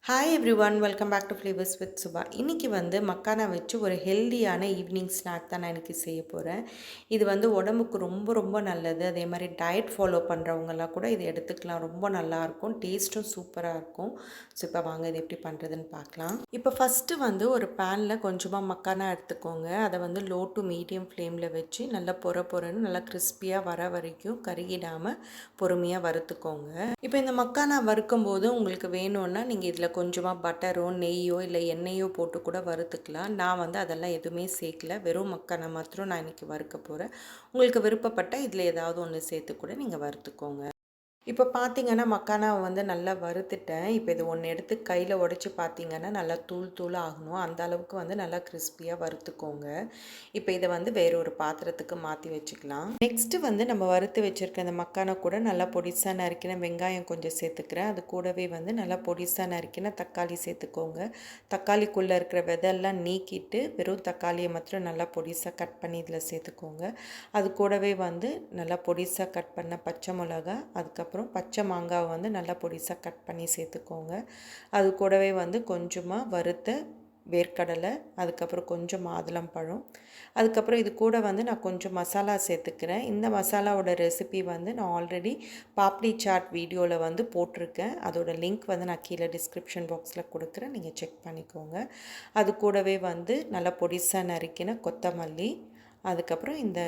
Hi everyone welcome back to Flavours with Subha. இன்றைக்கி மக்கானா வச்சு ஒரு ஹெல்தியான ஈவினிங் ஸ்நாக் தான் நான் இன்றைக்கி செய்ய போகிறேன். இது உடம்புக்கு ரொம்ப ரொம்ப நல்லது. அதே மாதிரி டயட் ஃபாலோ பண்ணுறவங்கலாம் கூட இதை எடுத்துக்கலாம். ரொம்ப நல்லாயிருக்கும், டேஸ்ட்டும் சூப்பராக இருக்கும். ஸோ இப்போ வாங்க இது எப்படி பண்ணுறதுன்னு பார்க்கலாம். இப்போ ஃபஸ்ட்டு ஒரு பேனில் கொஞ்சமாக மக்கானா எடுத்துக்கோங்க. அதை லோ டு மீடியம் ஃப்ளேமில் வச்சு நல்லா பொறன்னு நல்லா கிறிஸ்பியாக வர வரைக்கும் கருகிடாமல் பொறுமையாக வறுத்துக்கோங்க. இப்போ இந்த மக்கானா வறுக்கும்போது உங்களுக்கு வேணும்னா நீங்கள் இதில் கொஞ்சமாக பட்டரோ நெய்யோ இல்லை எண்ணெயோ போட்டு கூட வறுத்துக்கலாம். நான் அதெல்லாம் எதுவுமே சேர்க்கல, வெறும் மக்கானா மாத்திரம் நான் இன்றைக்கி வறுக்க போகிறேன். உங்களுக்கு விருப்பப்பட்டால் இதில் ஏதாவது ஒன்று சேர்த்து கூட நீங்கள் வறுத்துக்கோங்க. இப்போ பார்த்தீங்கன்னா மக்கானாவை நல்லா வறுத்துட்டேன். இப்போ இது ஒன்று எடுத்து கையில் உடச்சி பார்த்தீங்கன்னா நல்லா தூள் தூளாக ஆகணும். அந்த அளவுக்கு நல்லா கிறிஸ்பியாக வறுத்துக்கோங்க. இப்போ இதை வேற ஒரு பாத்திரத்துக்கு மாற்றி வச்சுக்கலாம். நெக்ஸ்ட்டு நம்ம வறுத்து வச்சுருக்க அந்த மக்கானா கூட நல்லா பொடிசாக நறுக்கின வெங்காயம் கொஞ்சம் சேர்த்துக்கிறேன். அது கூடவே நல்லா பொடிசாக நறுக்கின தக்காளி சேர்த்துக்கோங்க. தக்காளிக்குள்ளே இருக்கிற விதெல்லாம் நீக்கிட்டு வெறும் தக்காளியை மாத்திரம் நல்லா பொடிசாக கட் பண்ணி இதில் சேர்த்துக்கோங்க. அது கூடவே நல்லா பொடிசாக கட் பண்ண பச்சை மிளகா, அதுக்கப்புறம் பச்சை மாங்காவை நல்லா பொடிசாக கட் பண்ணி சேர்த்துக்கோங்க. அது கூடவே கொஞ்சமாக வறுத்த வேர்க்கடலை, அதுக்கப்புறம் கொஞ்சம் மாதுளம்பழம், அதுக்கப்புறம் இது கூட நான் கொஞ்சம் மசாலா சேர்த்துக்கிறேன். இந்த மசாலாவோட ரெசிபி நான் ஆல்ரெடி பாப்டி சாட் வீடியோவில் போட்டிருக்கேன். அதோட லிங்க் நான் கீழே டிஸ்கிரிப்ஷன் பாக்ஸில் கொடுக்குறேன், நீங்கள் செக் பண்ணிக்கோங்க. அது கூடவே நல்லா பொடிசாக நறுக்கின கொத்தமல்லி, அதுக்கப்புறம் இந்த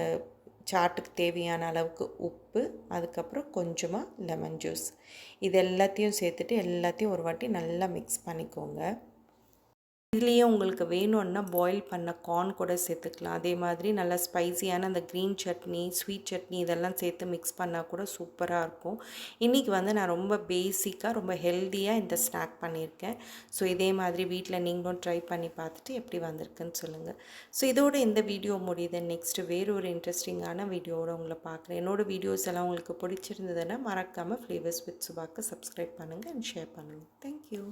சாட்டுக்கு தேவையான அளவுக்கு உப்பு, அதுக்கப்புறம் கொஞ்சமாக லெமன் ஜூஸ், இது எல்லாத்தையும் சேர்த்துட்டு எல்லாத்தையும் ஒரு வாட்டி நல்லா மிக்ஸ் பண்ணிக்கோங்க. இதுலேயே உங்களுக்கு வேணும்னா பாயில் பண்ண கார்ன் கூட சேர்த்துக்கலாம். அதே மாதிரி நல்லா ஸ்பைசியான அந்த க்ரீன் சட்னி, ஸ்வீட் சட்னி இதெல்லாம் சேர்த்து மிக்ஸ் பண்ணால் கூட சூப்பராக இருக்கும். இன்றைக்கி நான் ரொம்ப பேசிக்காக ரொம்ப ஹெல்த்தியாக இந்த ஸ்நாக் பண்ணியிருக்கேன். ஸோ இதே மாதிரி வீட்டில் நீங்களும் ட்ரை பண்ணி பார்த்துட்டு எப்படி வந்திருக்குன்னு சொல்லுங்கள். ஸோ இதோட இந்த வீடியோ முடியுது. நெக்ஸ்ட்டு வேறு ஒரு இன்ட்ரெஸ்டிங்கான வீடியோவோட உங்களை பார்க்குறேன். என்னோடய வீடியோஸ் எல்லாம் உங்களுக்கு பிடிச்சிருந்ததுன்னா மறக்காமல் ஃப்ளேவர்ஸ் வித் சுபாக்கு சப்ஸ்கிரைப் பண்ணுங்கள் அண்ட் ஷேர் பண்ணுங்கள். தேங்க்யூ.